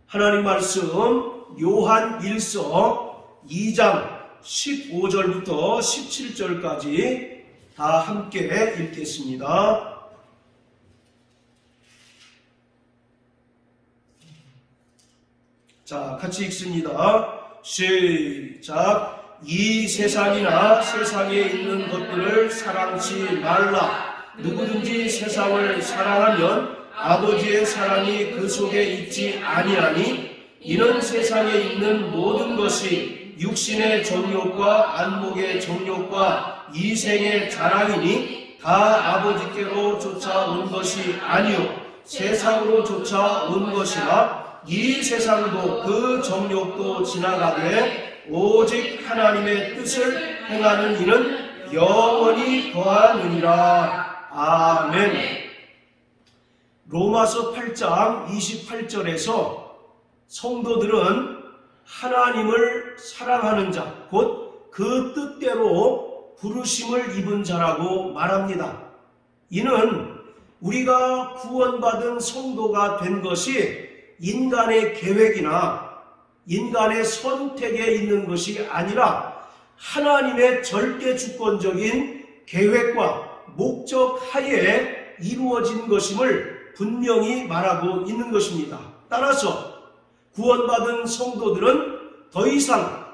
하나님 말씀 요한 1서 2장 15절부터 17절까지 다 함께 읽겠습니다. 자, 같이 읽습니다. 시작. 이 세상이나 세상에 있는 것들을 사랑치 말라. 누구든지 세상을 사랑하면 아버지의 사랑이 그 속에 있지 아니하니 이는 세상에 있는 모든 것이 육신의 정욕과 안목의 정욕과 이생의 자랑이니 다 아버지께로 쫓아온 것이 아니요 세상으로 쫓아온 것이라. 이 세상도 그 정욕도 지나가되 오직 하나님의 뜻을 행하는 이는 영원히 거하느니라. 아멘. 로마서 8장 28절에서 성도들은 하나님을 사랑하는 자, 곧 그 뜻대로 부르심을 입은 자라고 말합니다. 이는 우리가 구원받은 성도가 된 것이 인간의 계획이나 인간의 선택에 있는 것이 아니라 하나님의 절대 주권적인 계획과 목적 하에 이루어진 것임을 분명히 말하고 있는 것입니다. 따라서 구원받은 성도들은 더 이상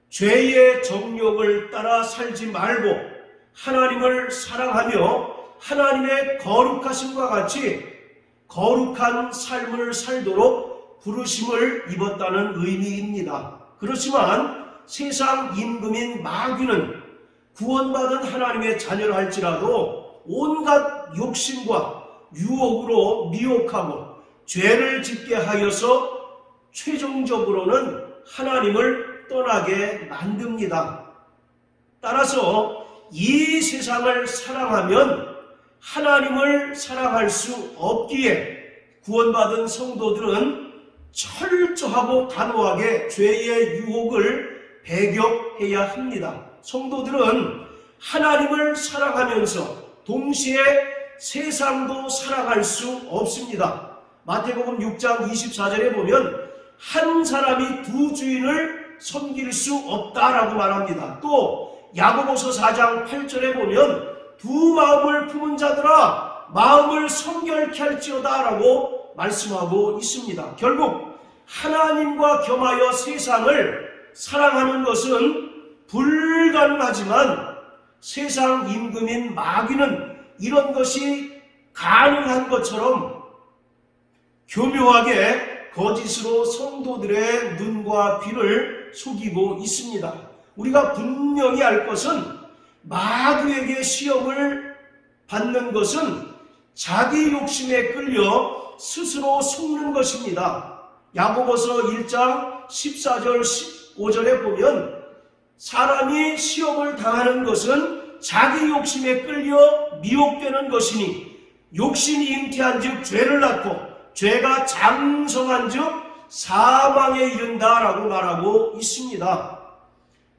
죄의 정욕을 따라 살지 말고 하나님을 사랑하며 하나님의 거룩하심과 같이 거룩한 삶을 살도록 부르심을 입었다는 의미입니다. 그렇지만 세상 임금인 마귀는 구원받은 하나님의 자녀라 할지라도 온갖 욕심과 유혹으로 미혹하고 죄를 짓게 하여서 최종적으로는 하나님을 떠나게 만듭니다. 따라서 이 세상을 사랑하면 하나님을 사랑할 수 없기에 구원받은 성도들은 철저하고 단호하게 죄의 유혹을 배격해야 합니다. 성도들은 하나님을 사랑하면서 동시에 세상도 사랑할 수 없습니다. 마태복음 6장 24절에 보면 한 사람이 두 주인을 섬길 수 없다라고 말합니다. 또 야고보서 4장 8절에 보면 두 마음을 품은 자들아 마음을 성결케 할지어다 라고 말씀하고 있습니다. 결국 하나님과 겸하여 세상을 사랑하는 것은 불가능하지만 세상 임금인 마귀는 이런 것이 가능한 것처럼 교묘하게 거짓으로 성도들의 눈과 귀를 속이고 있습니다. 우리가 분명히 알 것은 마귀에게 시험을 받는 것은 자기 욕심에 끌려 스스로 속는 것입니다. 야고보서 1장 14절 15절에 보면 사람이 시험을 당하는 것은 자기 욕심에 끌려 미혹되는 것이니 욕심이 잉태한 즉 죄를 낳고 죄가 장성한 즉 사망에 이른다라고 말하고 있습니다.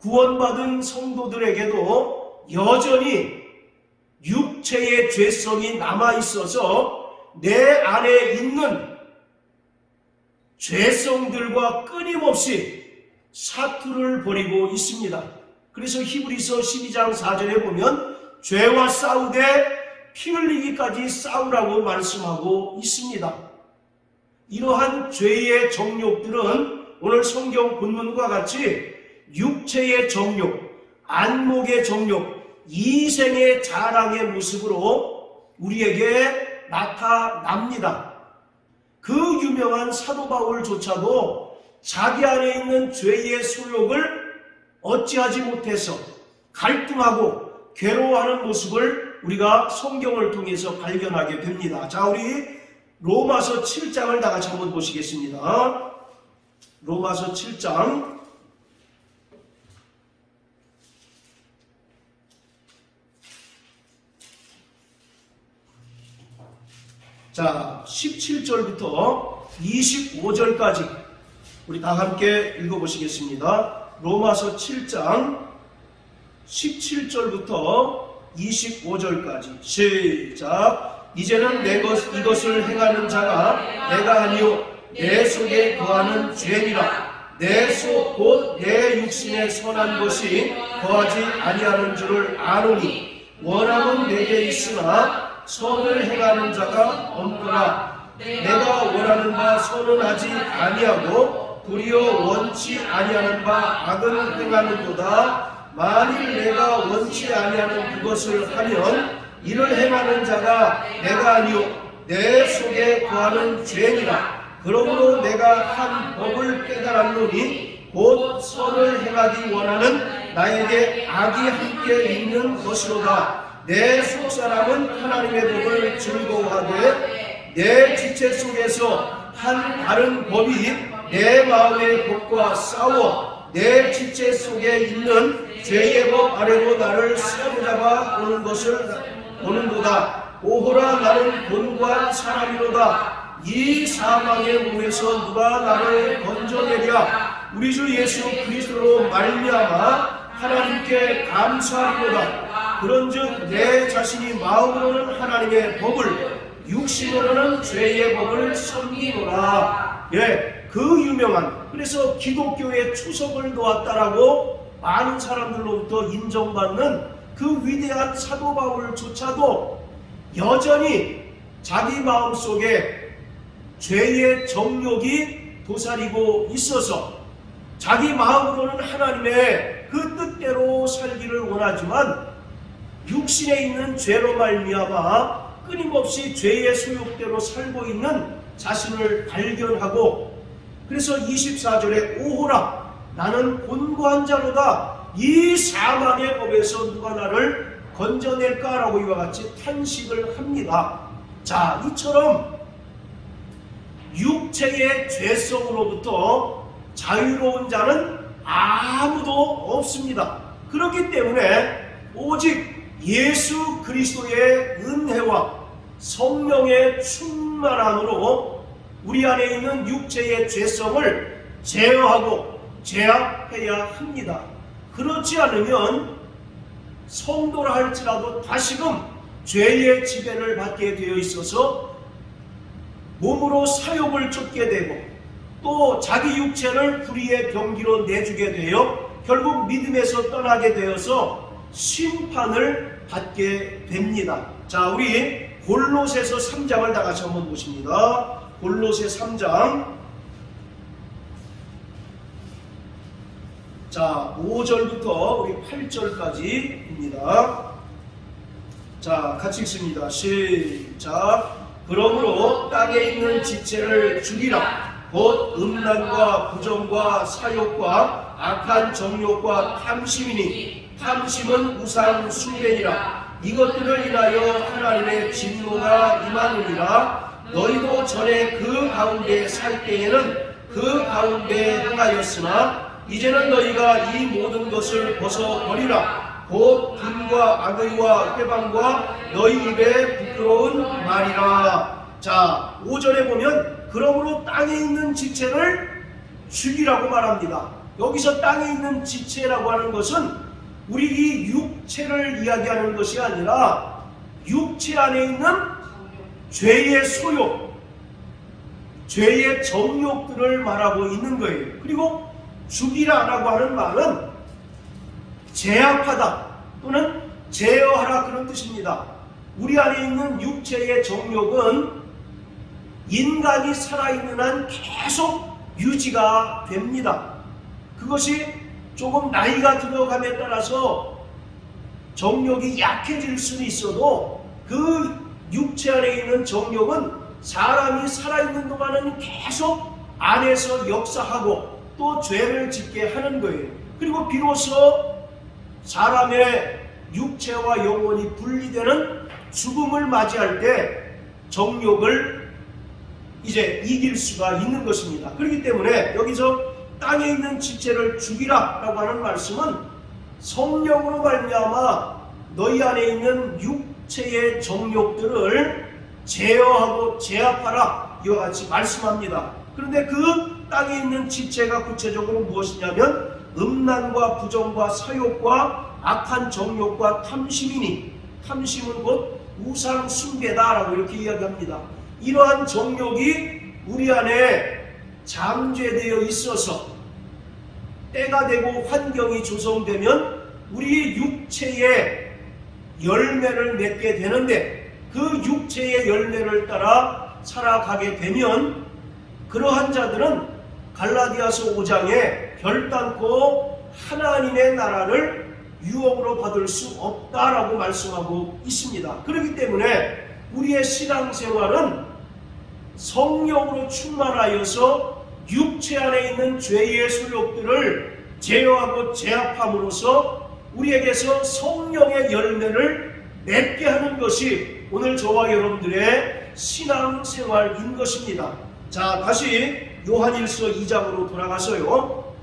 구원받은 성도들에게도 여전히 육체의 죄성이 남아있어서 내 안에 있는 죄성들과 끊임없이 사투를 벌이고 있습니다. 그래서 히브리서 12장 4절에 보면 죄와 싸우되 피 흘리기까지 싸우라고 말씀하고 있습니다. 이러한 죄의 정욕들은 오늘 성경 본문과 같이 육체의 정욕, 안목의 정욕, 이생의 자랑의 모습으로 우리에게 나타납니다. 그 유명한 사도 바울조차도 자기 안에 있는 죄의 소욕을 어찌하지 못해서 갈등하고 괴로워하는 모습을 우리가 성경을 통해서 발견하게 됩니다. 자, 우리 로마서 7장을 다 같이 한번 보시겠습니다. 로마서 7장 자, 17절부터 25절까지 우리 다 함께 읽어보시겠습니다. 로마서 7장 17절부터 25절까지 시작. 이제는 이것을 행하는 자가 내가 아니요 내 속에 거하는 죄니라. 내 속 곧 내 육신에 선한 것이 거하지 아니하는 줄을 아노니 원함은 내게 있으나 선을 행하는 자가 없노라. 내가 원하는 바 선은 하지 아니하고 도리어 원치 아니하는 바 악은 행하는도다. 만일 내가 원치 아니하는 그것을 하면 이를 행하는 자가 내가 아니요 내 속에 거하는 죄니라. 그러므로 내가 한 법을 깨달았노니 곧 선을 행하기 원하는 나에게 악이 함께 있는 것이로다. 내 속사람은 하나님의 법을 즐거워하되 내 지체 속에서 한 다른 법이 내 마음의 법과 싸워 내 지체 속에 있는 죄의 법 아래로 나를 사로잡아 오는 것을 보는도다. 오호라 나는 곤고한 사람이로다. 이 사망의 몸에서 누가 나를 건져내랴. 우리 주 예수 그리스도로 말미암아 하나님께 감사하리로다. 그런즉 내 자신이 마음으로는 하나님의 법을 육신으로는 죄의 법을 섬기노라. 그 유명한, 그래서 기독교의 추석을 놓았다라고 많은 사람들로부터 인정받는 그 위대한 사도 바울조차도 여전히 자기 마음속에 죄의 정욕이 도사리고 있어서 자기 마음으로는 하나님의 그 뜻대로 살기를 원하지만 육신에 있는 죄로 말미암아 끊임없이 죄의 소욕대로 살고 있는 자신을 발견하고, 그래서 24절에 오호라 나는 곤고한 자로다. 이 사망의 법에서 누가 나를 건져낼까라고 이와 같이 탄식을 합니다. 자, 이처럼 육체의 죄성으로부터 자유로운 자는 아무도 없습니다. 그렇기 때문에 오직 예수 그리스도의 은혜와 성령의 충만함으로 우리 안에 있는 육체의 죄성을 제어하고 제압해야 합니다. 그렇지 않으면 성도라 할지라도 다시금 죄의 지배를 받게 되어 있어서 몸으로 사욕을 쫓게 되고 또 자기 육체를 불의의 병기로 내주게 되어 결국 믿음에서 떠나게 되어서 심판을 받게 됩니다. 자, 우리 골로새서 3장을 다 같이 한번 보십니다. 골로새 3장, 자 5절부터 우리 8절까지입니다. 자, 같이 읽습니다. 시작. 그러므로 땅에 있는 지체를 죽이라. 곧 음란과 부정과 사욕과 악한 정욕과 탐심이니 탐심은 우상 숭배니라. 이것들을 인하여 하나님의 진노가 임하느니라. 너희도 전에 그 가운데 살 때에는 그 가운데 행하였으나 이제는 너희가 이 모든 것을 벗어버리라. 곧 분과 악의와 회방과 너희 입에 부끄러운 말이라. 자, 5절에 보면 그러므로 땅에 있는 지체를 죽이라고 말합니다. 여기서 땅에 있는 지체라고 하는 것은 우리 이 육체를 이야기하는 것이 아니라 육체 안에 있는 죄의 소욕, 죄의 정욕들을 말하고 있는 거예요. 그리고 죽이라라고 하는 말은 제압하다 또는 제어하라 그런 뜻입니다. 우리 안에 있는 육체의 정욕은 인간이 살아있는 한 계속 유지가 됩니다. 그것이 조금 나이가 들어감에 따라서 정욕이 약해질 수는 있어도 그 육체 안에 있는 정욕은 사람이 살아있는 동안은 계속 안에서 역사하고 또 죄를 짓게 하는 거예요. 그리고 비로소 사람의 육체와 영혼이 분리되는 죽음을 맞이할 때 정욕을 이제 이길 수가 있는 것입니다. 그렇기 때문에 여기서 땅에 있는 지체를 죽이라 라고 하는 말씀은 성령으로 말미암아 너희 안에 있는 육체의 정욕들을 제어하고 제압하라 이와 같이 말씀합니다. 그런데 그 땅에 있는 지체가 구체적으로 무엇이냐면 음란과 부정과 사욕과 악한 정욕과 탐심이니, 탐심은 곧 우상 숭배다라고 이렇게 이야기합니다. 이러한 정욕이 우리 안에 잠재되어 있어서 때가 되고 환경이 조성되면 우리 육체의 열매를 맺게 되는데, 그 육체의 열매를 따라 살아가게 되면 그러한 자들은 갈라디아서 5장에 결단코 하나님의 나라를 유업으로 받을 수 없다라고 말씀하고 있습니다. 그렇기 때문에 우리의 신앙생활은 성령으로 충만하여서 육체 안에 있는 죄의 소욕들을 제어하고 제압함으로써 우리에게서 성령의 열매를 맺게 하는 것이 오늘 저와 여러분들의 신앙생활인 것입니다. 자, 다시 요한일서 2장으로 돌아가서요,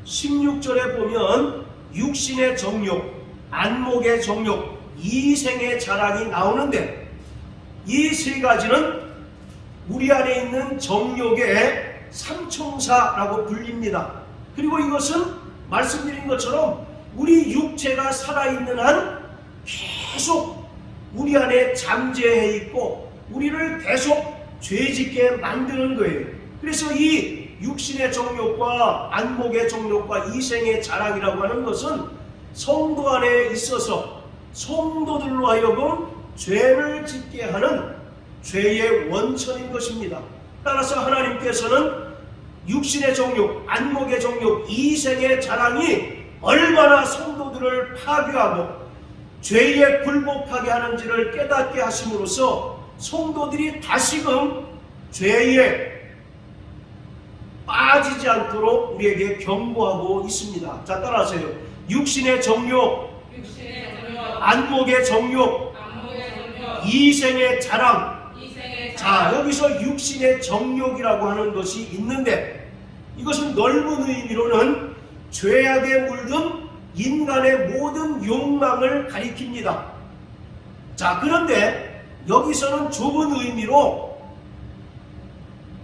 16절에 보면 육신의 정욕, 안목의 정욕, 이생의 자랑이 나오는데, 이 세 가지는 우리 안에 있는 정욕의 삼총사라고 불립니다. 그리고 이것은 말씀드린 것처럼 우리 육체가 살아있는 한 계속 우리 안에 잠재해 있고 우리를 계속 죄짓게 만드는 거예요. 그래서 이 육신의 정욕과 안목의 정욕과 이생의 자랑이라고 하는 것은 성도 안에 있어서 성도들로 하여금 죄를 짓게 하는 죄의 원천인 것입니다. 따라서 하나님께서는 육신의 정욕, 안목의 정욕, 이생의 자랑이 얼마나 성도들을 파괴하고 죄에 굴복하게 하는지를 깨닫게 하심으로써 성도들이 다시금 죄에 빠지지 않도록 우리에게 경고하고 있습니다. 자, 따라하세요. 육신의 정욕, 안목의 정욕, 이생의 자랑. 자, 여기서 육신의 정욕이라고 하는 것이 있는데, 이것은 넓은 의미로는 죄악에 물든 인간의 모든 욕망을 가리킵니다. 자, 그런데 여기서는 좁은 의미로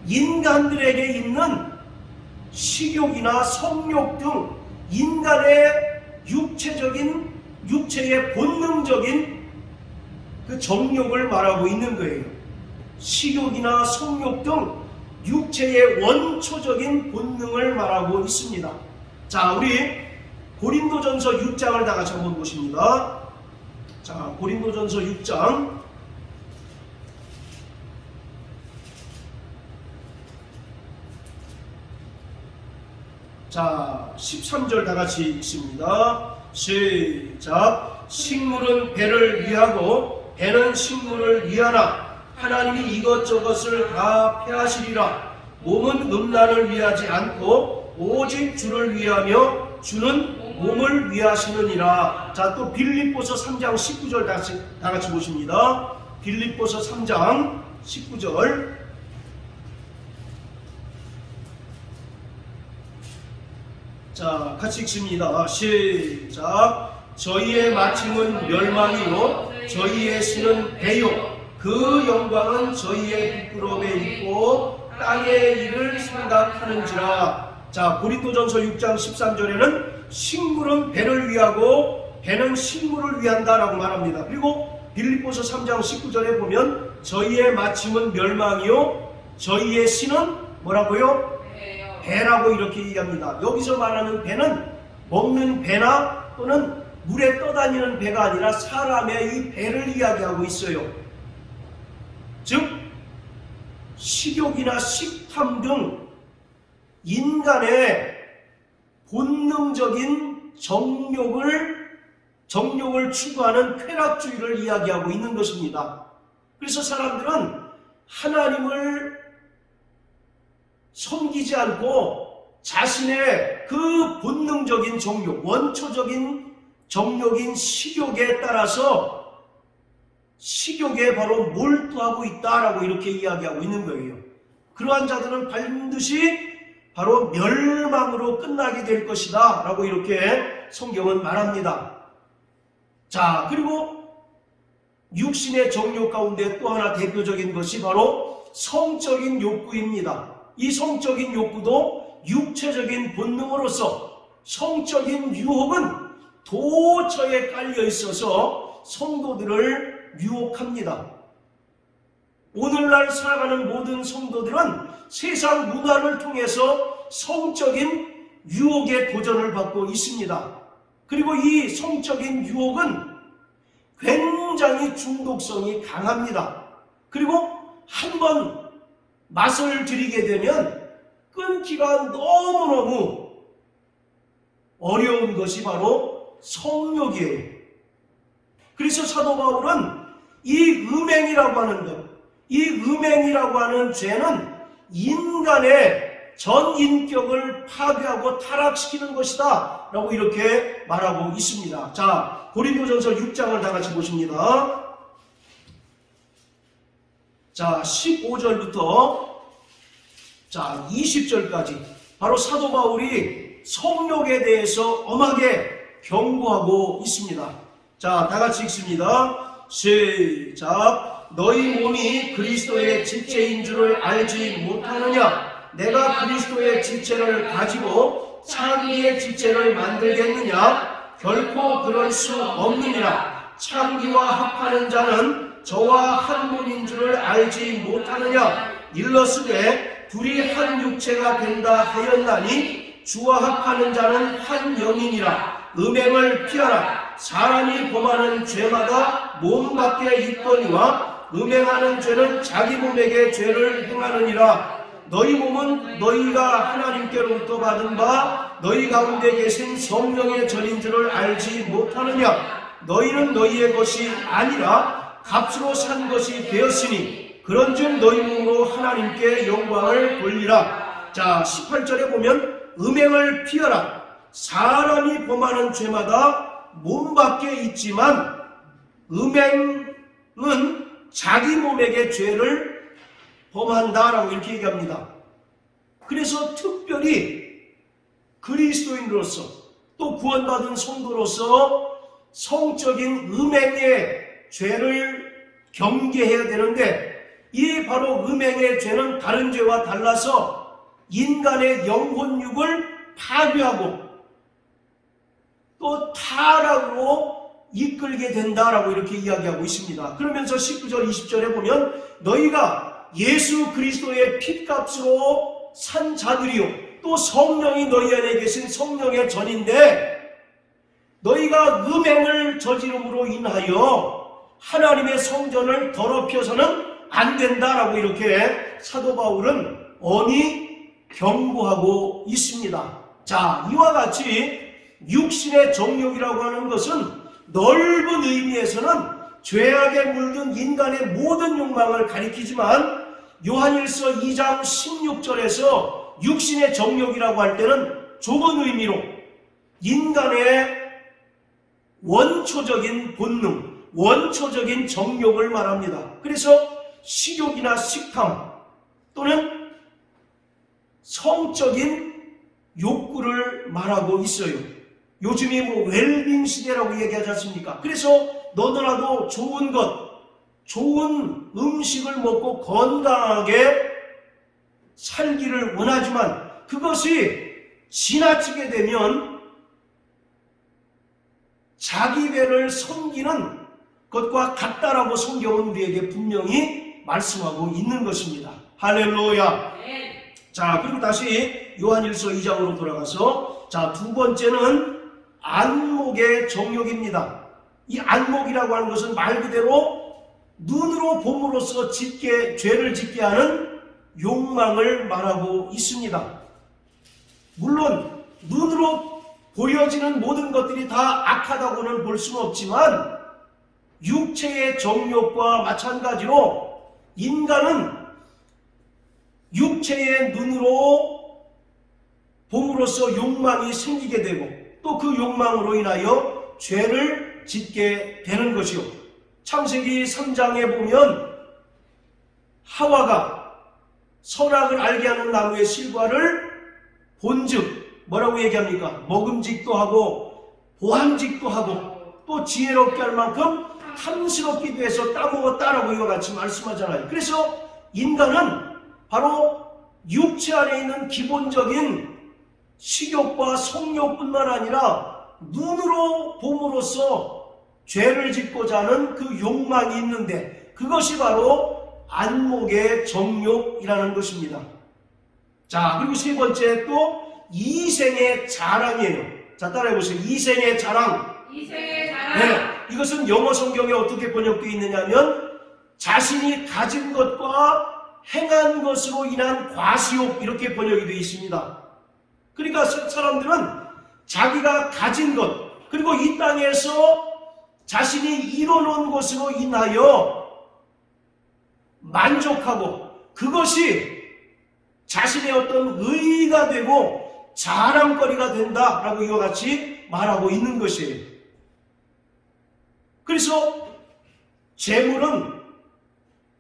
인간들에게 있는 식욕이나 성욕 등 인간의 육체의 본능적인 그 정욕을 말하고 있는 거예요. 식욕이나 성욕 등 육체의 원초적인 본능을 말하고 있습니다. 자, 우리 고린도전서 6장을 다 같이 한번 보십니다. 자, 고린도전서 6장. 자, 13절 다 같이 읽습니다. 시작. 식물은 배를 위하고 배는 식물을 위하나 하나님이 이것저것을 다 폐하시리라. 몸은 음란을 위하지 않고 오직 주를 위하며 주는 몸을 위하시느니라. 자, 또 빌립보서 3장 19절 다 같이 보십니다. 빌립보서 3장 19절. 자, 같이 읽습니다. 시작. 저희의 마침은 멸망이요 저희의 신은 배요 그 영광은 저희의 부끄러움에 있고 땅의 일을 생각하는지라. 자, 고린도전서 6장 13절에는 식물은 배를 위하고 배는 식물을 위한다라고 말합니다. 그리고 빌립보서 3장 19절에 보면 저희의 마침은 멸망이요 저희의 신은 뭐라고요? 배라고 이렇게 얘기합니다. 여기서 말하는 배는 먹는 배나 또는 물에 떠다니는 배가 아니라 사람의 이 배를 이야기하고 있어요. 즉 식욕이나 식탐 등 인간의 본능적인 정욕을 추구하는 쾌락주의를 이야기하고 있는 것입니다. 그래서 사람들은 하나님을 섬기지 않고 자신의 그 본능적인 정욕, 원초적인 정욕인 식욕에 따라서 식욕에 바로 몰두하고 있다라고 이렇게 이야기하고 있는 거예요. 그러한 자들은 반드시 바로 멸망으로 끝나게 될 것이다 라고 이렇게 성경은 말합니다. 자, 그리고 육신의 정욕 가운데 또 하나 대표적인 것이 바로 성적인 욕구입니다. 이 성적인 욕구도 육체적인 본능으로서 성적인 유혹은 도처에 깔려 있어서 성도들을 유혹합니다. 오늘날 살아가는 모든 성도들은 세상 문화를 통해서 성적인 유혹에 도전을 받고 있습니다. 그리고 이 성적인 유혹은 굉장히 중독성이 강합니다. 그리고 한번 맛을 들이게 되면 끊기가 너무너무 어려운 것이 바로 성욕이에요. 그래서 사도 바울은 이 음행이라고 하는 것, 이 음행이라고 하는 죄는 인간의 전 인격을 파괴하고 타락시키는 것이다 라고 이렇게 말하고 있습니다. 자, 고린도전서 6장을 다 같이 보십니다. 자, 15절부터 자 20절까지 바로 사도 바울이 성욕에 대해서 엄하게 경고하고 있습니다. 자, 다 같이 읽습니다. 시작. 너희 몸이 그리스도의 지체인 줄을 알지 못하느냐? 내가 그리스도의 지체를 가지고 창기의 지체를 만들겠느냐? 결코 그럴 수 없느니라. 창기와 합하는 자는 저와 한 몸인 줄을 알지 못하느냐? 일러스되 둘이 한 육체가 된다 하였나니 주와 합하는 자는 한 영이니라. 음행을 피하라. 사람이 범하는 죄마다 몸 밖에 있거니와 음행하는 죄는 자기 몸에게 죄를 행하느니라. 너희 몸은 너희가 하나님께로부터 받은 바 너희 가운데 계신 성령의 전인 줄을 알지 못하느냐? 너희는 너희의 것이 아니라 값으로 산 것이 되었으니 그런즉 너희 몸으로 하나님께 영광을 돌리라. 자, 18절에 보면 음행을 피하라. 사람이 범하는 죄마다 몸 밖에 있지만 음행은 자기 몸에게 죄를 범한다라고 이렇게 얘기합니다. 그래서 특별히 그리스도인으로서 또 구원받은 성도로서 성적인 음행의 죄를 경계해야 되는데, 이 바로 음행의 죄는 다른 죄와 달라서 인간의 영혼육을 파괴하고 또 타락으로 이끌게 된다라고 이렇게 이야기하고 있습니다. 그러면서 19절 20절에 보면 너희가 예수 그리스도의 핏값으로 산 자들이요 또 성령이 너희 안에 계신 성령의 전인데, 너희가 음행을 저지름으로 인하여 하나님의 성전을 더럽혀서는 안 된다라고 이렇게 사도 바울은 엄히 경고하고 있습니다. 자, 이와 같이 육신의 정욕이라고 하는 것은 넓은 의미에서는 죄악에 물든 인간의 모든 욕망을 가리키지만, 요한일서 2장 16절에서 육신의 정욕이라고 할 때는 좁은 의미로 인간의 원초적인 본능, 원초적인 정욕을 말합니다. 그래서 식욕이나 식탐 또는 성적인 욕구를 말하고 있어요. 요즘이 웰빙 시대라고 얘기하지 않습니까? 그래서 너더라도 좋은 것, 좋은 음식을 먹고 건강하게 살기를 원하지만 그것이 지나치게 되면 자기 배를 섬기는 것과 같다라고 성경은 우리에게 분명히 말씀하고 있는 것입니다. 할렐루야. 자, 그리고 다시 요한일서 2장으로 돌아가서, 자, 두 번째는 안목의 정욕입니다. 이 안목이라고 하는 것은 말 그대로 눈으로 봄으로써 죄를 짓게 하는 욕망을 말하고 있습니다. 물론 눈으로 보여지는 모든 것들이 다 악하다고는 볼 수는 없지만 육체의 정욕과 마찬가지로 인간은 육체의 눈으로 봄으로써 욕망이 생기게 되고 또 그 욕망으로 인하여 죄를 짓게 되는 것이요. 창세기 3장에 보면 하와가 선악을 알게 하는 나무의 실과를 본즉 뭐라고 얘기합니까? 먹음직도 하고 보암직도 하고 또 지혜롭게 할 만큼 탐스럽기도 해서 따먹었다라고 이와 같이 말씀하잖아요. 그래서 인간은 바로 육체 안에 있는 기본적인 식욕과 성욕뿐만 아니라 눈으로 봄으로써 죄를 짓고자 하는 그 욕망이 있는데, 그것이 바로 안목의 정욕이라는 것입니다. 자, 그리고 세 번째 또 이생의 자랑이에요. 자, 따라해보세요. 이생의 자랑. 이생의 자랑. 네, 이것은 영어 성경에 어떻게 번역되어 있느냐면 자신이 가진 것과 행한 것으로 인한 과시욕, 이렇게 번역이 되어 있습니다. 그러니까 사람들은 자기가 가진 것, 그리고 이 땅에서 자신이 이뤄놓은 것으로 인하여 만족하고 그것이 자신의 어떤 의의가 되고 자랑거리가 된다라고 이와 같이 말하고 있는 것이에요. 그래서 재물은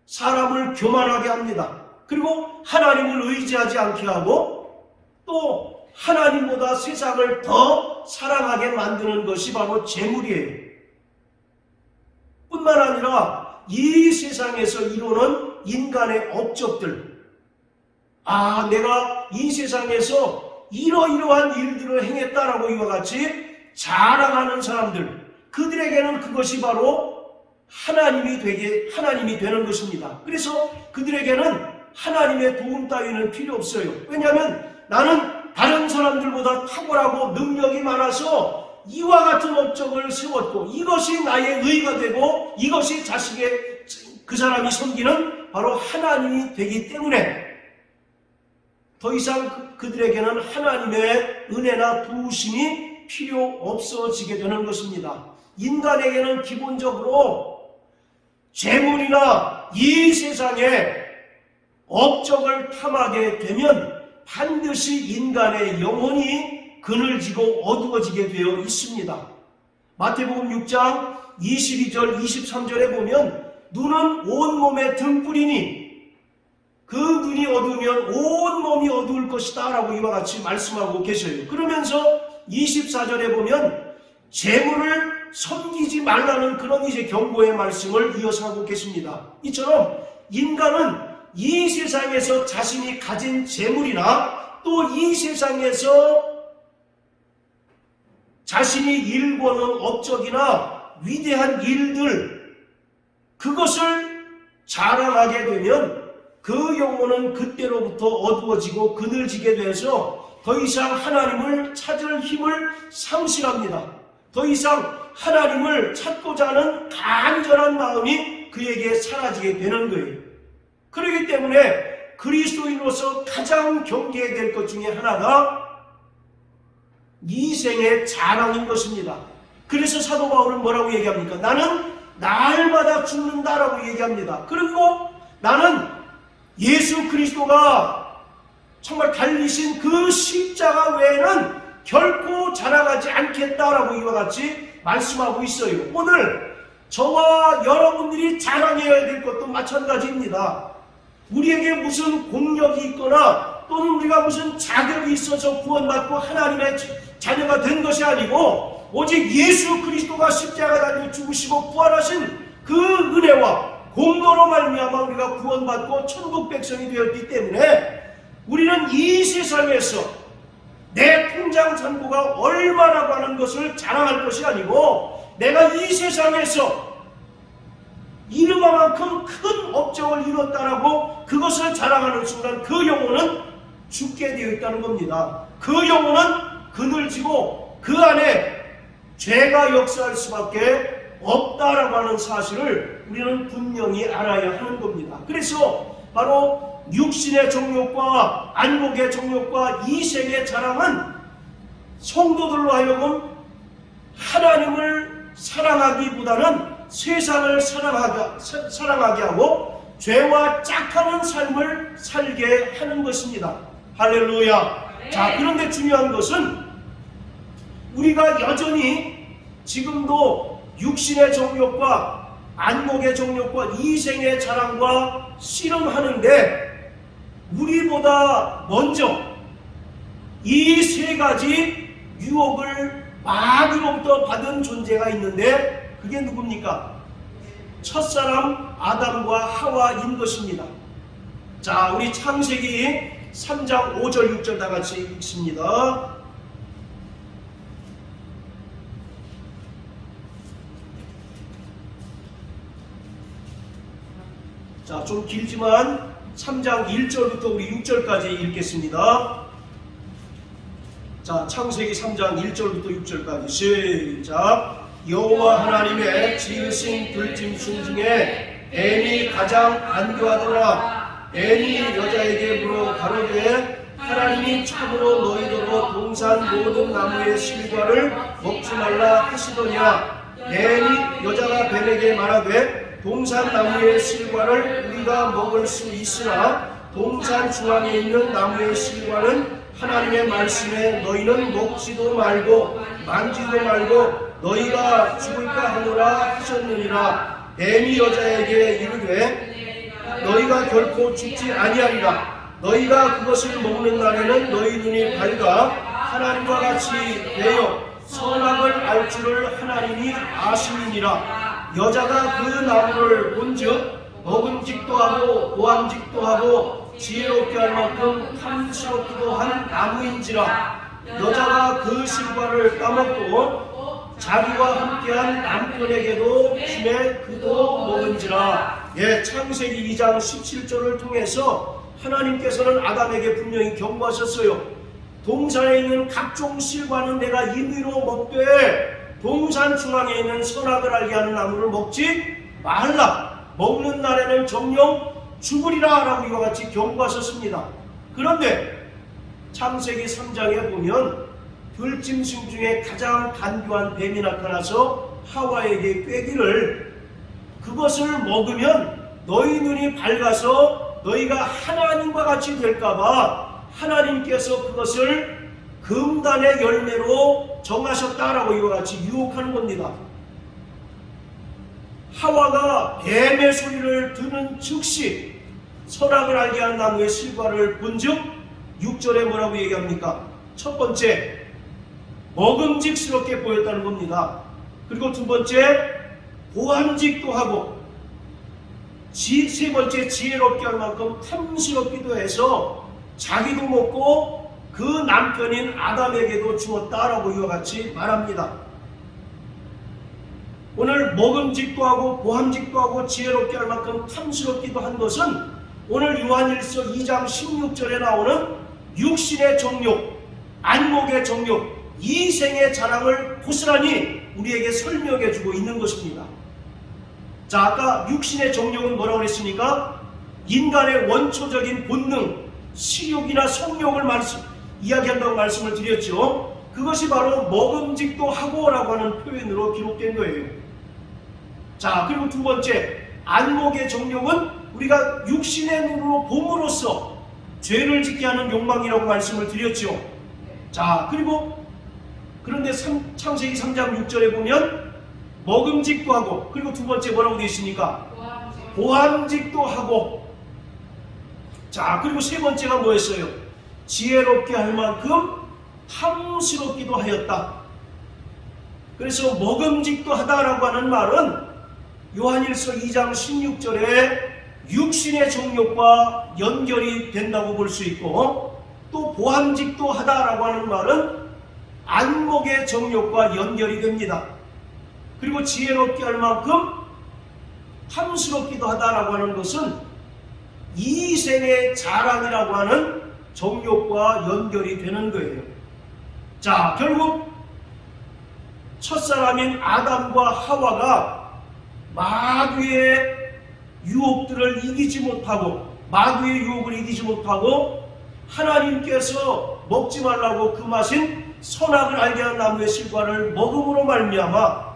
사람을 교만하게 합니다. 그리고 하나님을 의지하지 않게 하고 또 하나님보다 세상을 더 사랑하게 만드는 것이 바로 재물이에요. 뿐만 아니라 이 세상에서 이루는 인간의 업적들, 내가 이 세상에서 이러이러한 일들을 행했다라고 이와 같이 자랑하는 사람들, 그들에게는 그것이 바로 하나님이 되는 것입니다. 그래서 그들에게는 하나님의 도움 따위는 필요 없어요. 왜냐하면 나는 다른 사람들보다 탁월하고 능력이 많아서 이와 같은 업적을 세웠고 이것이 나의 의의가 되고 이것이 그 사람이 섬기는 바로 하나님이 되기 때문에 더 이상 그들에게는 하나님의 은혜나 도우심이 필요 없어지게 되는 것입니다. 인간에게는 기본적으로 재물이나 이 세상에 업적을 탐하게 되면 반드시 인간의 영혼이 그늘지고 어두워지게 되어 있습니다. 마태복음 6장 22절 23절에 보면 눈은 온몸의 등불이니 그 눈이 어두우면 온몸이 어두울 것이다 라고 이와 같이 말씀하고 계셔요. 그러면서 24절에 보면 재물을 섬기지 말라는 그런 이제 경고의 말씀을 이어서 하고 계십니다. 이처럼 인간은 이 세상에서 자신이 가진 재물이나 또 이 세상에서 자신이 일궈놓은 업적이나 위대한 일들, 그것을 자랑하게 되면 그 영혼은 그때로부터 어두워지고 그늘지게 돼서 더 이상 하나님을 찾을 힘을 상실합니다. 더 이상 하나님을 찾고자 하는 간절한 마음이 그에게 사라지게 되는 거예요. 그렇기 때문에 그리스도인으로서 가장 경계해야 될 것 중에 하나가 이생의 자랑인 것입니다. 그래서 사도 바울은 뭐라고 얘기합니까? 나는 날마다 죽는다라고 얘기합니다. 그리고 나는 예수 그리스도가 정말 달리신 그 십자가 외에는 결코 자랑하지 않겠다라고 이와 같이 말씀하고 있어요. 오늘 저와 여러분들이 자랑해야 될 것도 마찬가지입니다. 우리에게 무슨 공력이 있거나 또는 우리가 무슨 자격이 있어서 구원받고 하나님의 자녀가 된 것이 아니고 오직 예수 그리스도가 십자가 달려 죽으시고 부활하신 그 은혜와 공로로 말미암아 우리가 구원받고 천국 백성이 되었기 때문에 우리는 이 세상에서 내 통장 잔고가 얼마라고 하는 것을 자랑할 것이 아니고 내가 이 세상에서 이르마만큼 큰 업적을 이뤘다라고 그것을 자랑하는 순간 그 영혼은 죽게 되어 있다는 겁니다. 그 영혼은 그늘지고 그 안에 죄가 역사할 수밖에 없다라고 하는 사실을 우리는 분명히 알아야 하는 겁니다. 그래서 바로 육신의 정욕과 안목의 정욕과 이생의 자랑은 성도들로 하여금 하나님을 사랑하기보다는 세상을 사랑하게 하고 죄와 짝하는 삶을 살게 하는 것입니다. 할렐루야. 네. 자, 그런데 중요한 것은 우리가 여전히 지금도 육신의 정욕과 안목의 정욕과 이생의 자랑과 씨름하는데 우리보다 먼저 이 세 가지 유혹을 마귀로부터 받은 존재가 있는데 그게 누굽니까? 첫사람 아담과 하와인 것입니다. 자, 우리 창세기 3장 5절 6절 다 같이 읽습니다. 자, 좀 길지만 3장 1절부터 우리 6절까지 읽겠습니다. 자, 창세기 3장 1절부터 6절까지 시작. 여호와 하나님의 지으신 들짐승 중에 뱀이 가장 안교하더라. 뱀이 여자에게 물어 가로되 하나님이 참으로 너희더러 동산 모든 나무의 실과를 먹지 말라 하시더냐. 뱀이 여자가 뱀에게 말하되 동산 나무의 실과를 우리가 먹을 수 있으나 동산 중앙에 있는 나무의 실과는 하나님의 말씀에 너희는 먹지도 말고 만지도 말고 너희가 죽을까 하노라 하셨느니라. 뱀이 여자에게 이르되 너희가 결코 죽지 아니하리라. 너희가 그것을 먹는 날에는 너희 눈이 밝아 하나님과 같이 되어 선악을 알 줄을 하나님이 아시니라. 여자가 그 나무를 본즉 먹음직도 하고 보암직도 하고 지혜롭게 할 만큼 탐스럽기도 한 나무인지라. 여자가 그 실과를 따먹고 자기와 함께한 남편에게도 주매 그도 먹은지라. 예, 창세기 2장 17절을 통해서 하나님께서는 아담에게 분명히 경고하셨어요. 동산에 있는 각종 실과는 내가 임의로 먹되 동산 중앙에 있는 선악을 알게 하는 나무를 먹지 말라. 먹는 날에는 정녕 죽으리라 라고 이와 같이 경고하셨습니다. 그런데 창세기 3장에 보면 들짐승 중에 가장 간교한 뱀이 나타나서 하와에게 꾀기를 그것을 먹으면 너희 눈이 밝아서 너희가 하나님과 같이 될까봐 하나님께서 그것을 금단의 열매로 정하셨다라고 이와 같이 유혹하는 겁니다. 하와가 뱀의 소리를 듣는 즉시 선악을 알게 하는 나무의 실과를 본즉 6절에 뭐라고 얘기합니까? 첫 번째, 먹음직스럽게 보였다는 겁니다. 그리고 두 번째, 보암직도 하고 세 번째, 지혜롭게 할 만큼 탐스럽기도 해서 자기도 먹고 그 남편인 아담에게도 주었다라고 이와 같이 말합니다. 오늘 먹음직도 하고 보암직도 하고 지혜롭게 할 만큼 탐스럽기도 한 것은 오늘 요한일서 2장 16절에 나오는 육신의 정욕, 안목의 정욕, 이생의 자랑을 고스란히 우리에게 설명해주고 있는 것입니다. 자, 아까 육신의 정욕은 뭐라고 했습니까? 인간의 원초적인 본능, 식욕이나 성욕을 이야기한다고 말씀을 드렸죠. 그것이 바로 먹음직도 하고라고 하는 표현으로 기록된 거예요. 자, 그리고 두 번째, 안목의 정욕은 우리가 육신의 눈으로 봄으로써 죄를 짓게 하는 욕망이라고 말씀을 드렸죠. 자, 그런데 창세기 3장 6절에 보면 먹음직도 하고, 그리고 두 번째 뭐라고 되어 있습니까? 보암직도 하고, 자, 그리고 세 번째가 뭐였어요? 지혜롭게 할 만큼 탐스럽기도 하였다. 그래서 먹음직도 하다라고 하는 말은 요한일서 2장 16절에 육신의 정욕과 연결이 된다고 볼 수 있고, 또 보암직도 하다라고 하는 말은 안목의 정욕과 연결이 됩니다. 그리고 지혜롭게 할 만큼 탐스럽기도 하다라고 하는 것은 이생의 자랑이라고 하는 정욕과 연결이 되는 거예요. 자, 결국 첫사람인 아담과 하와가 마귀의 유혹들을 이기지 못하고, 마귀의 유혹을 이기지 못하고 하나님께서 먹지 말라고 금하신 선악을 알게 하는 나무의 실과를 먹음으로 말미암아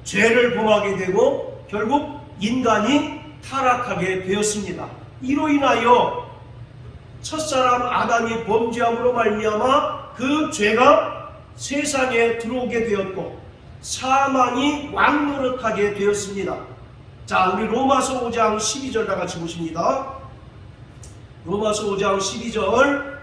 죄를 범하게 되고 결국 인간이 타락하게 되었습니다. 이로 인하여 첫사람 아담이 범죄함으로 말미암아 그 죄가 세상에 들어오게 되었고 사망이 왕노릇하게 되었습니다. 자, 우리 로마서 5장 12절 다 같이 보십니다. 로마서 5장 12절.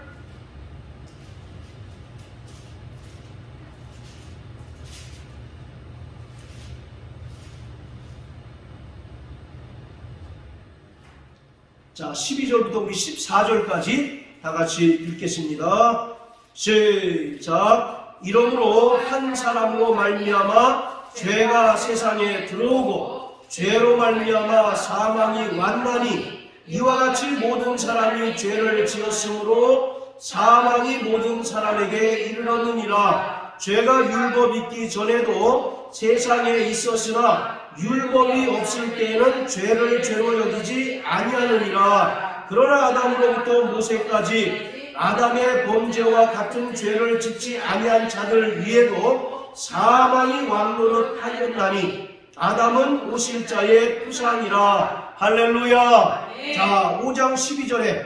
자, 12절부터 우리 14절까지 다 같이 읽겠습니다. 시작. 이러므로 한 사람으로 말미암아 죄가 세상에 들어오고 죄로 말미암아 사망이 왔나니 이와 같이 모든 사람이 죄를 지었으므로 사망이 모든 사람에게 이르렀느니라. 죄가 율법 있기 전에도 세상에 있었으나 율법이 없을 때에는 죄를 죄로 여기지 아니하느니라. 그러나 아담으로부터 모세까지 아담의 범죄와 같은 죄를 짓지 아니한 자들 위에도 사망이 왕노릇하였나니 아담은 오실 자의 후상이라. 할렐루야. 자, 5장 12절에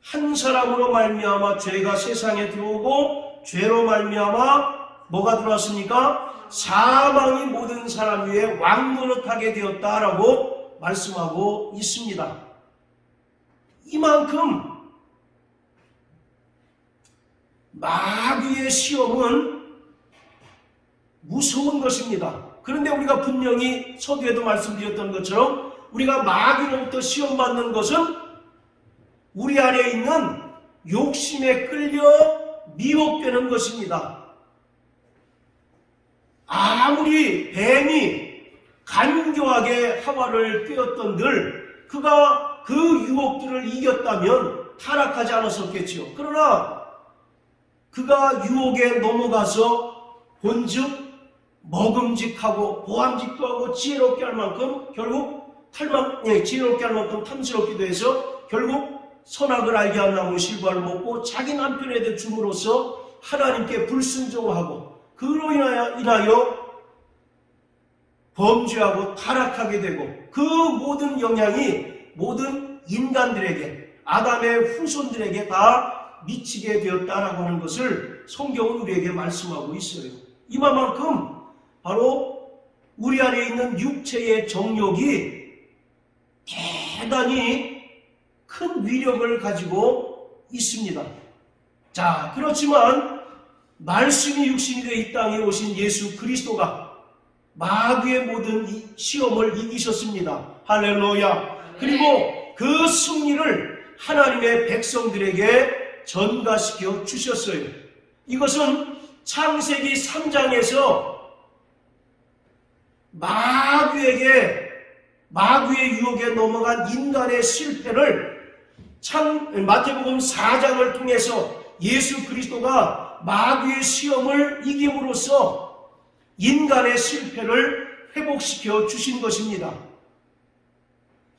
한 사람으로 말미암아 죄가 세상에 들어오고 죄로 말미암아 뭐가 들어왔습니까? 사망이 모든 사람 위에 왕노릇하게 되었다라고 말씀하고 있습니다. 이만큼 마귀의 시험은 무서운 것입니다. 그런데 우리가 분명히 서두에도 말씀드렸던 것처럼 우리가 마귀로부터 시험받는 것은 우리 안에 있는 욕심에 끌려 미혹되는 것입니다. 아무리 뱀이 간교하게 하와를 꿰었던들 그가 그 유혹들을 이겼다면 타락하지 않았었겠지요. 그러나 그가 유혹에 넘어가서 본즉 먹음직하고 보암직도 하고 지혜롭게 할 만큼 결국 지혜롭게 할 만큼 탐스럽기도 해서 결국 선악을 알게 한 나무 실과를 먹고 자기 남편에게 줌으로써 하나님께 불순종하고 그로 인하여 범죄하고 타락하게 되고 그 모든 영향이 모든 인간들에게 아담의 후손들에게 다 미치게 되었다라고 하는 것을 성경은 우리에게 말씀하고 있어요. 이만큼 바로 우리 안에 있는 육체의 정욕이 대단히 큰 위력을 가지고 있습니다. 자, 그렇지만 말씀이 육신이 되어 이 땅에 오신 예수 그리스도가 마귀의 모든 시험을 이기셨습니다. 할렐루야. 그리고 그 승리를 하나님의 백성들에게 전가시켜 주셨어요. 이것은 창세기 3장에서 마귀의 유혹에 넘어간 인간의 실패를 마태복음 4장을 통해서 예수 그리스도가 마귀의 시험을 이김으로써 인간의 실패를 회복시켜 주신 것입니다.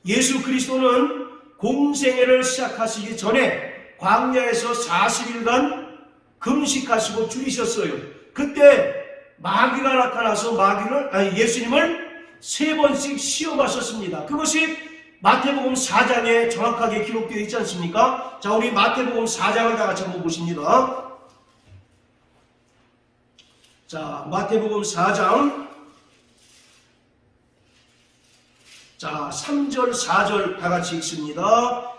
예수 그리스도는 공생애를 시작하시기 전에 광야에서 40일간 금식하시고 줄이셨어요. 그때 마귀가 나타나서 예수님을 3번씩 시험하셨습니다. 그것이 마태복음 4장에 정확하게 기록되어 있지 않습니까? 자, 우리 마태복음 4장을 다 같이 한번 보십니다. 자, 마태복음 4장 자, 3절, 4절 다 같이 읽습니다.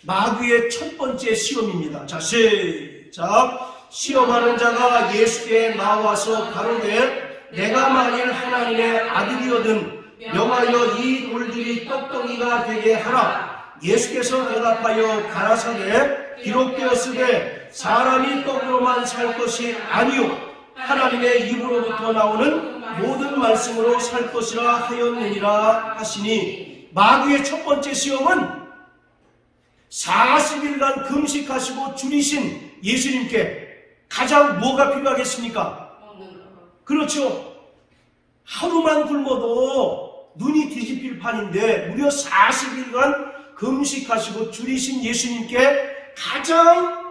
마귀의 첫 번째 시험입니다. 자, 시작. 시험하는 자가 예수께 나와서 가로되 내가 만일 하나님의 아들이거든 명하여 이 돌들이 떡덩이가 되게 하라. 예수께서 대답하여 가라사대 기록되었으되 사람이 떡으로만 살 것이 아니요 하나님의 입으로부터 나오는 모든 말씀으로 살 것이라 하였느니라 하시니, 마귀의 첫 번째 시험은 40일간 금식하시고 줄이신 예수님께 가장 뭐가 필요하겠습니까? 그렇죠. 하루만 굶어도 눈이 뒤집힐 판인데 무려 40일간 금식하시고 줄이신 예수님께 가장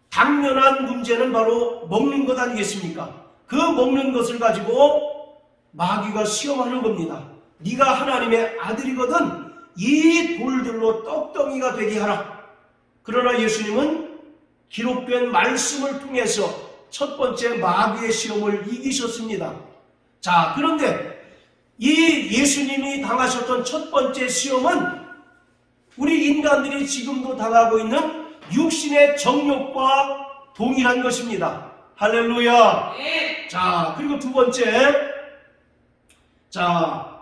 당면한 문제는 바로 먹는 것 아니겠습니까? 그 먹는 것을 가지고 마귀가 시험하는 겁니다. 네가 하나님의 아들이거든 이 돌들로 떡덩이가 되게 하라. 그러나 예수님은 기록된 말씀을 통해서 첫 번째 마귀의 시험을 이기셨습니다. 자, 그런데 이 예수님이 당하셨던 첫 번째 시험은 우리 인간들이 지금도 당하고 있는 육신의 정욕과 동일한 것입니다. 할렐루야. 네. 자, 그리고 두 번째, 자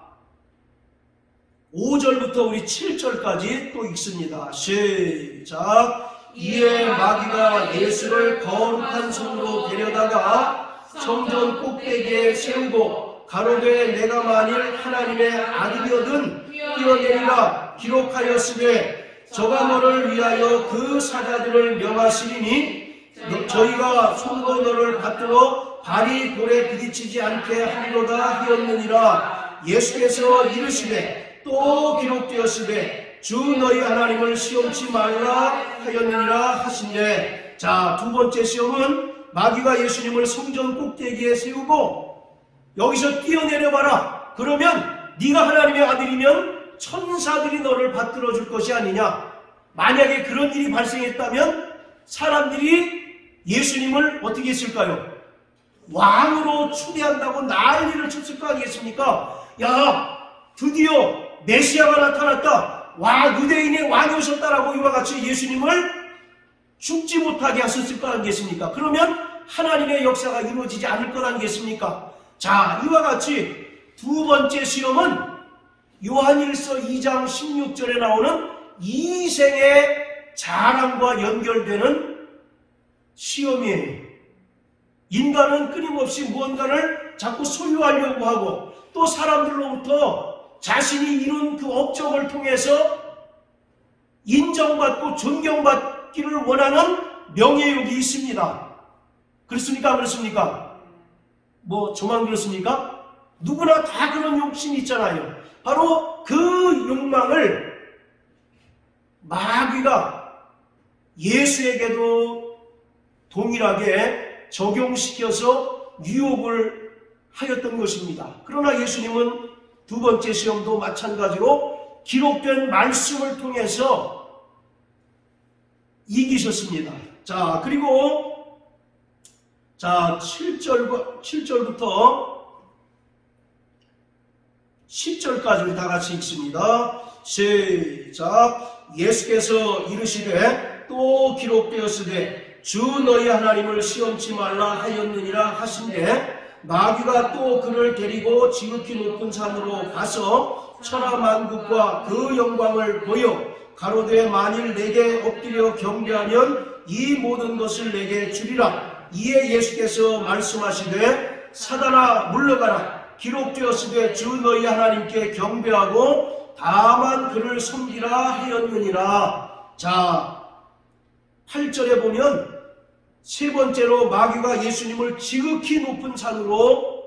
5절부터 우리 7절까지 또 읽습니다. 시작. 이에 마귀가 예수를 거룩한 성으로 데려다가 성전 꼭대기에 세우고 가로되 내가 만일 하나님의 아들이거든 뛰어내리라 기록하였으되 저가 너를 위하여 그 사자들을 명하시리니 저희가 손으로 너를 받들어 발이 돌에 부딪히지 않게 하리로다 하였느니라. 예수께서 이르시되 또 기록되었으되 주 너희 하나님을 시험치 말라 하였느니라 하신대. 자, 두 번째 시험은 마귀가 예수님을 성전 꼭대기에 세우고 여기서 뛰어내려봐라. 그러면 네가 하나님의 아들이면 천사들이 너를 받들어 줄 것이 아니냐. 만약에 그런 일이 발생했다면 사람들이 예수님을 어떻게 했을까요? 왕으로 추대한다고 난리를 쳤을 거 아니겠습니까? 야, 드디어 메시아가 나타났다. 와, 유대인의 왕이 오셨다라고 이와 같이 예수님을 죽지 못하게 하셨을 거 아니겠습니까? 그러면 하나님의 역사가 이루어지지 않을 것 아니겠습니까? 자, 이와 같이 두 번째 시험은 요한일서 2장 16절에 나오는 이생의 자랑과 연결되는 시험이에요. 인간은 끊임없이 무언가를 자꾸 소유하려고 하고 또 사람들로부터 자신이 이룬 그 업적을 통해서 인정받고 존경받기를 원하는 명예욕이 있습니다. 그렇습니까? 안 그렇습니까? 뭐 저만 그렇습니까? 누구나 다 그런 욕심이 있잖아요. 바로 그 욕망을 마귀가 예수에게도 동일하게 적용시켜서 유혹을 하였던 것입니다. 그러나 예수님은 두 번째 시험도 마찬가지로 기록된 말씀을 통해서 이기셨습니다. 자, 그리고 7절부터 10절까지 다 같이 읽습니다. 시작. 예수께서 이르시되 또 기록되었으되 주 너희 하나님을 시험치 말라 하였느니라 하신대. 마귀가 또 그를 데리고 지극히 높은 산으로 가서 천하만국과 그 영광을 보여 가로되 만일 내게 엎드려 경배하면 이 모든 것을 내게 주리라. 이에 예수께서 말씀하시되 사단아 물러가라. 기록되었으되 주 너희 하나님께 경배하고 다만 그를 섬기라 하였느니라. 자, 8절에 보면 세 번째로 마귀가 예수님을 지극히 높은 산으로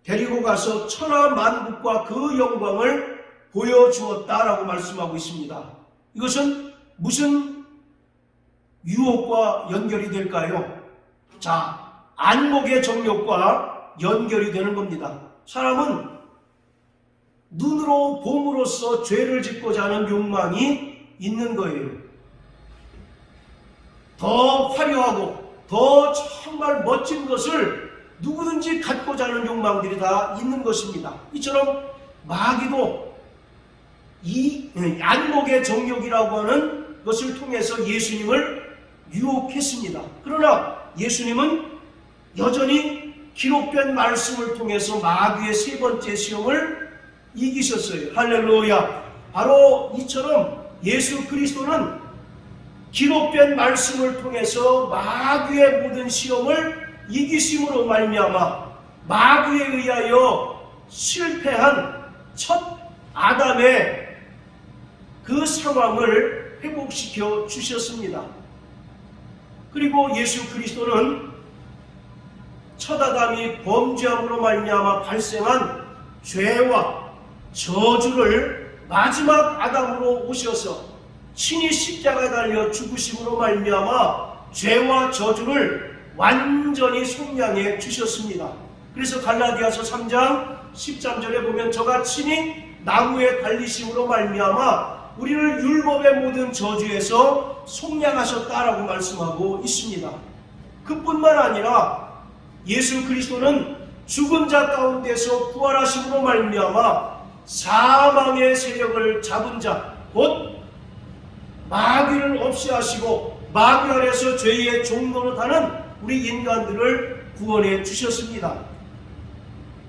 데리고 가서 천하만국과 그 영광을 보여주었다라고 말씀하고 있습니다. 이것은 무슨 유혹과 연결이 될까요? 자, 안목의 정욕과 연결이 되는 겁니다. 사람은 눈으로 봄으로써 죄를 짓고자 하는 욕망이 있는 거예요. 더 화려하고 더 정말 멋진 것을 누구든지 갖고자 하는 욕망들이 다 있는 것입니다. 이처럼 마귀도 이 안목의 정욕이라고 하는 것을 통해서 예수님을 유혹했습니다. 그러나 예수님은 여전히 기록된 말씀을 통해서 마귀의 세 번째 시험을 이기셨어요. 할렐루야. 바로 이처럼 예수 그리스도는 기록된 말씀을 통해서 마귀의 모든 시험을 이기심으로 말미암아 마귀에 의하여 실패한 첫 아담의 그 상황을 회복시켜 주셨습니다. 그리고 예수 그리스도는 첫 아담이 범죄함으로 말미암아 발생한 죄와 저주를 마지막 아담으로 오셔서 친히 십자가에 달려 죽으심으로 말미암아 죄와 저주를 완전히 속량해 주셨습니다. 그래서 갈라디아서 3장 13절에 보면 저가 친히 나무에 달리심으로 말미암아 우리를 율법의 모든 저주에서 속량하셨다라고 말씀하고 있습니다. 그뿐만 아니라 예수 그리스도는 죽은 자 가운데서 부활하심으로 말미암아 사망의 세력을 잡은 자, 곧 마귀를 없이 하시고 마귀 아래서 죄의 종노릇하는 우리 인간들을 구원해 주셨습니다.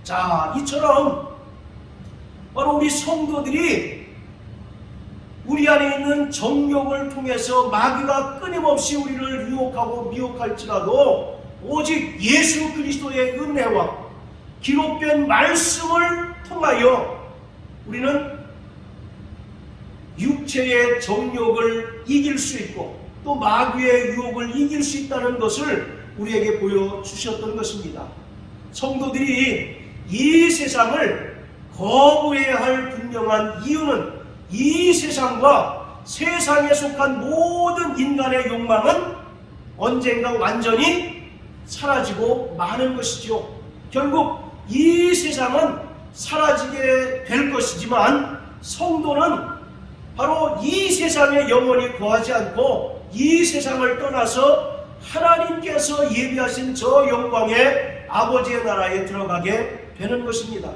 자, 이처럼 바로 우리 성도들이 우리 안에 있는 정욕을 통해서 마귀가 끊임없이 우리를 유혹하고 미혹할지라도 오직 예수 그리스도의 은혜와 기록된 말씀을 통하여 우리는 육체의 정욕을 이길 수 있고 또 마귀의 유혹을 이길 수 있다는 것을 우리에게 보여주셨던 것입니다. 성도들이 이 세상을 거부해야 할 분명한 이유는 이 세상과 세상에 속한 모든 인간의 욕망은 언젠가 완전히 사라지고 마는 것이죠. 결국 이 세상은 사라지게 될 것이지만 성도는 바로 이 세상에 영원히 거하지 않고 이 세상을 떠나서 하나님께서 예비하신 저 영광의 아버지의 나라에 들어가게 되는 것입니다.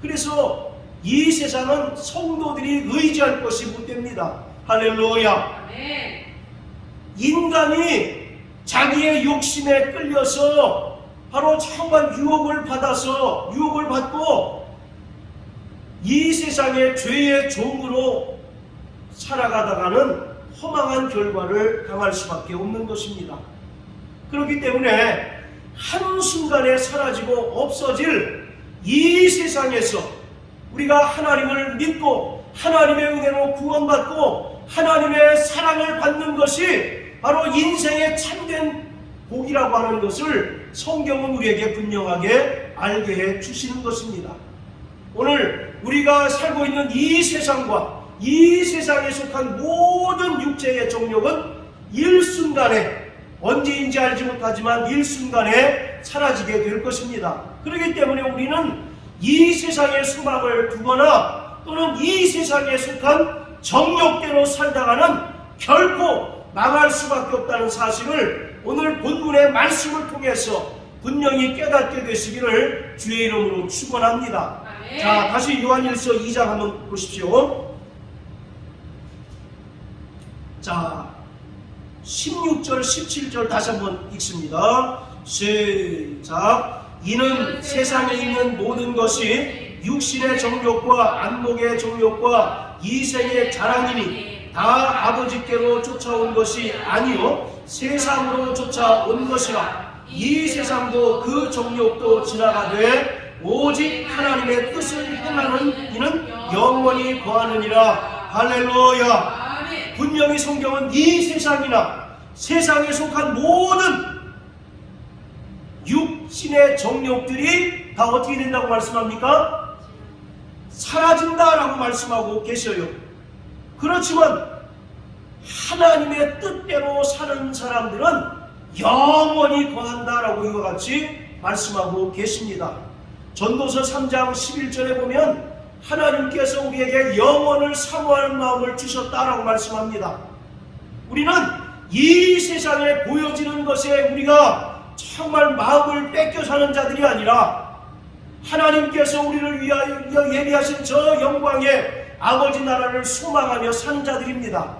그래서 이 세상은 성도들이 의지할 것이 못 됩니다. 할렐루야. 인간이 자기의 욕심에 끌려서 바로 정말 유혹을 받고 이 세상의 죄의 종으로 살아가다가는 허망한 결과를 당할 수밖에 없는 것입니다. 그렇기 때문에 한순간에 사라지고 없어질 이 세상에서 우리가 하나님을 믿고 하나님의 은혜로 구원받고 하나님의 사랑을 받는 것이 바로 인생의 참된 복이라고 하는 것을 성경은 우리에게 분명하게 알게 해 주시는 것입니다. 오늘 우리가 살고 있는 이 세상과 이 세상에 속한 모든 육체의 정욕은 일순간에 언제인지 알지 못하지만 일순간에 사라지게 될 것입니다. 그렇기 때문에 우리는 이 세상의 소망을 두거나 또는 이 세상에 속한 정욕대로 살다가는 결코 망할 수밖에 없다는 사실을 오늘 본문의 말씀을 통해서 분명히 깨닫게 되시기를 주의 이름으로 축원합니다. 자, 다시 요한일서 2장 한번 보십시오. 자, 16절, 17절 다시 한번 읽습니다. 시작. 이는 세상에 있는 모든 것이 육신의 정욕과 안목의 정욕과 이생의 자랑이니 다 아버지께로 쫓아온 것이 아니요 세상으로 쫓아온 것이라. 이 세상도 그 정욕도 지나가되 오직 하나님의 뜻을 행하는 이는 영원히 거하느니라. 할렐루야. 분명히 성경은 이 세상이나 세상에 속한 모든 육신의 정욕들이 다 어떻게 된다고 말씀합니까? 사라진다라고 말씀하고 계셔요. 그렇지만 하나님의 뜻대로 사는 사람들은 영원히 거한다라고 이와 같이 말씀하고 계십니다. 전도서 3장 11절에 보면 하나님께서 우리에게 영원을 사모하는 마음을 주셨다라고 말씀합니다. 우리는 이 세상에 보여지는 것에 우리가 정말 마음을 뺏겨 사는 자들이 아니라 하나님께서 우리를 위하여 예비하신 저 영광의 아버지 나라를 소망하며 사는 자들입니다.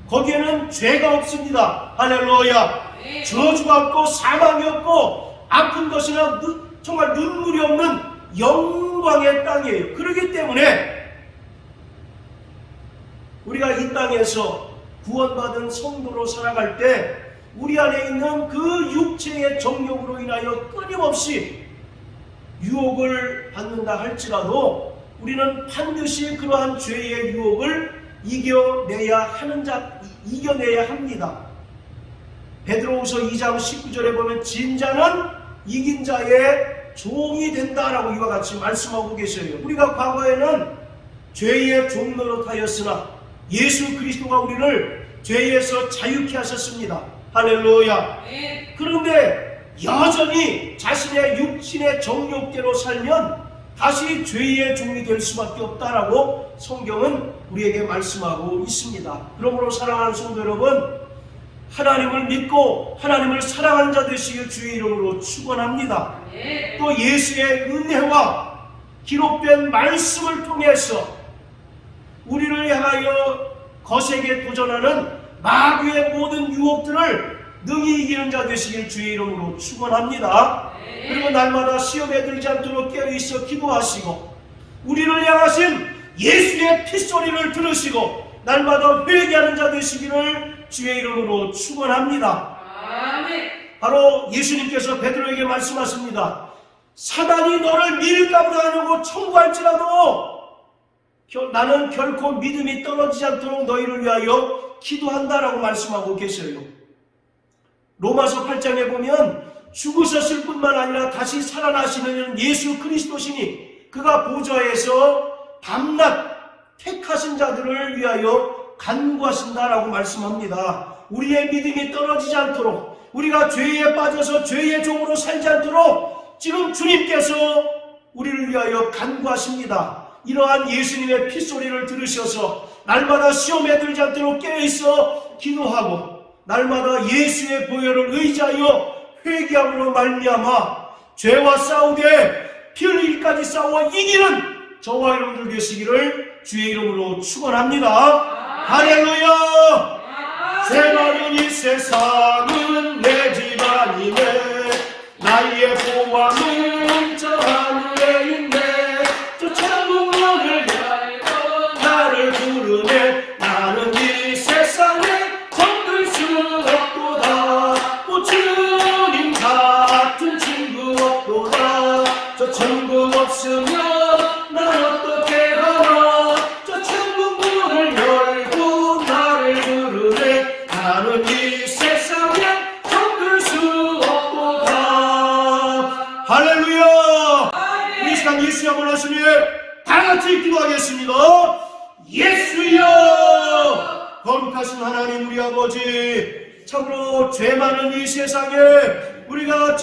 거기에는 죄가 없습니다. 할렐루야. 저주가 없고 사망이 없고 아픈 것이나 정말 눈물이 없는 영광의 땅이에요. 그렇기 때문에 우리가 이 땅에서 구원받은 성도로 살아갈 때 우리 안에 있는 그 육체의 정욕으로 인하여 끊임없이 유혹을 받는다 할지라도 우리는 반드시 그러한 죄의 유혹을 이겨내야 합니다. 베드로후서 2장 19절에 보면 진자는 이긴 자의 종이 된다라고 이와 같이 말씀하고 계셔요. 우리가 과거에는 죄의 종 노릇하였으나 예수 그리스도가 우리를 죄에서 자유케 하셨습니다. 할렐루야. 그런데 여전히 자신의 육신의 정욕대로 살면 다시 죄의 종이 될 수밖에 없다라고 성경은 우리에게 말씀하고 있습니다. 그러므로 사랑하는 성도 여러분, 하나님을 믿고 하나님을 사랑하는 자 되시길 주의 이름으로 축원합니다. 또 예수의 은혜와 기록된 말씀을 통해서 우리를 향하여 거세게 도전하는 마귀의 모든 유혹들을 능히 이기는 자 되시길 주의 이름으로 축원합니다. 그리고 날마다 시험에 들지 않도록 깨어있어 기도하시고 우리를 향하신 예수의 핏소리를 들으시고 날마다 회개하는 자 되시기를 주의 이름으로 축원합니다. 바로 예수님께서 베드로에게 말씀하십니다. 사단이 너를 밀가부로 하려고 청구할지라도 나는 결코 믿음이 떨어지지 않도록 너희를 위하여 기도한다라고 말씀하고 계셔요. 로마서 8장에 보면 죽으셨을 뿐만 아니라 다시 살아나시는 예수 그리스도시니 그가 보좌에서 밤낮 택하신 자들을 위하여 간구하신다라고 말씀합니다. 우리의 믿음이 떨어지지 않도록, 우리가 죄에 빠져서 죄의 종으로 살지 않도록 지금 주님께서 우리를 위하여 간구하십니다. 이러한 예수님의 핏소리를 들으셔서 날마다 시험에 들지 않도록 깨어있어 기도하고 날마다 예수의 보혈을 의지하여 회개함으로 말미암아 죄와 싸우되 피 흘리기까지 싸워 이기는 저와 여러분들 되시기를 주의 이름으로 축원합니다. 할렐루야. 죄 많은 이 세상은 내 집안이네, 나의 보암은 저 하늘에 있네, 저 천국 문을 열고 나를 부르네, 나는 이 세상에 정들 수 없도다, 오 주님 같은 친구 없도다, 저 천국 없으면 난 어떻게 하나, 저 천국 문을 열고 나를 부르네, 나는 이 세상에 정들 수 없도다. 할렐루야. 이 시간 예수의 한번 하시니 다같이 기도하겠습니다. 예수여, 거룩하신 하나님 우리 아버지, 참으로 죄 많은 이 세상에 우리가